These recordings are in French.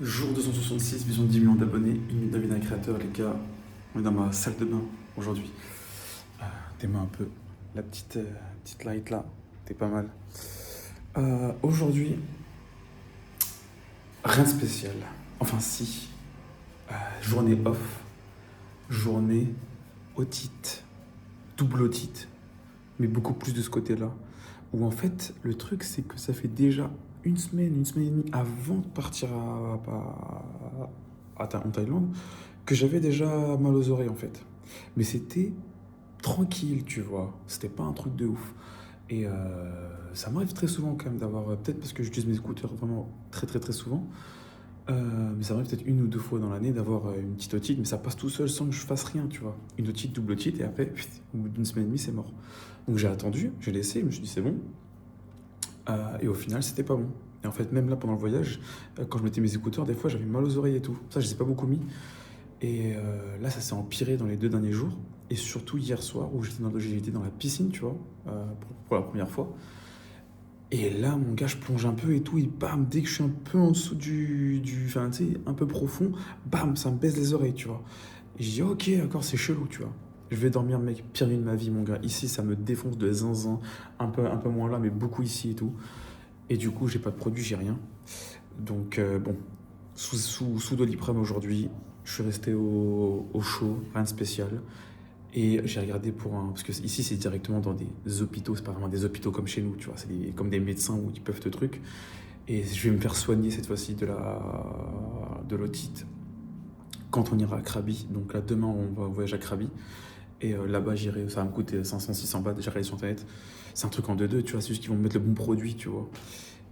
Jour 266, vision de 10 millions d'abonnés, une minute d'avis d'un créateur, les gars. On est dans ma salle de bain aujourd'hui. Tes mains un peu. La petite light là, t'es pas mal. Aujourd'hui, rien de spécial. Enfin, si. Journée off, journée otite, double otite, mais beaucoup plus de ce côté-là. Où en fait, le truc, c'est que ça fait déjà une semaine et demie avant de partir en Thaïlande, que j'avais déjà mal aux oreilles en fait. Mais c'était tranquille, tu vois. C'était pas un truc de ouf. Et ça m'arrive très souvent quand même d'avoir, peut-être parce que j'utilise mes écouteurs vraiment très souvent, mais ça m'arrive peut-être une ou deux fois dans l'année d'avoir une petite otite, mais ça passe tout seul sans que je fasse rien, tu vois. Une otite, double otite, et après, au bout d'une semaine et demie, c'est mort. Donc j'ai attendu, j'ai laissé, je me suis dit c'est bon. Et au final, c'était pas bon. Et en fait, même là, pendant le voyage, quand je mettais mes écouteurs, des fois, j'avais mal aux oreilles et tout. Ça, je les ai pas beaucoup mis. Et là, ça s'est empiré dans les 2 derniers jours. Et surtout hier soir, où j'étais dans la piscine, tu vois, pour la première fois. Et là, mon gars, je plonge un peu et tout, et bam, dès que je suis un peu en dessous enfin, tu sais, un peu profond, bam, ça me baise les oreilles, tu vois. Et je dis, ok, d'accord, c'est chelou, tu vois. Je vais dormir, mec, pire nuit de ma vie, mon gars. Ici, ça me défonce de zinzin, un peu moins là, mais beaucoup ici et tout. Et du coup, j'ai pas de produit, j'ai rien. Donc, bon, sous Doliprane aujourd'hui, je suis resté au chaud, rien de spécial. Et j'ai regardé pour un. Parce que ici, c'est directement dans des hôpitaux, c'est pas vraiment des hôpitaux comme chez nous, tu vois, c'est comme des médecins où ils peuvent te truc. Et je vais me faire soigner cette fois-ci de l'otite quand on ira à Krabi. Donc là, demain, on va voyager à Krabi. Et là-bas, j'irai, ça va me coûter 500-600 bahts, j'ai regardé sur internet. C'est un truc en 2-2, tu vois, c'est juste qu'ils vont me mettre le bon produit, tu vois.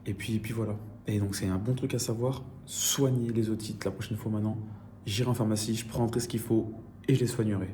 Et puis voilà. Et donc, c'est un bon truc à savoir. Soigner les otites la prochaine fois maintenant. J'irai en pharmacie, je prendrai ce qu'il faut et je les soignerai.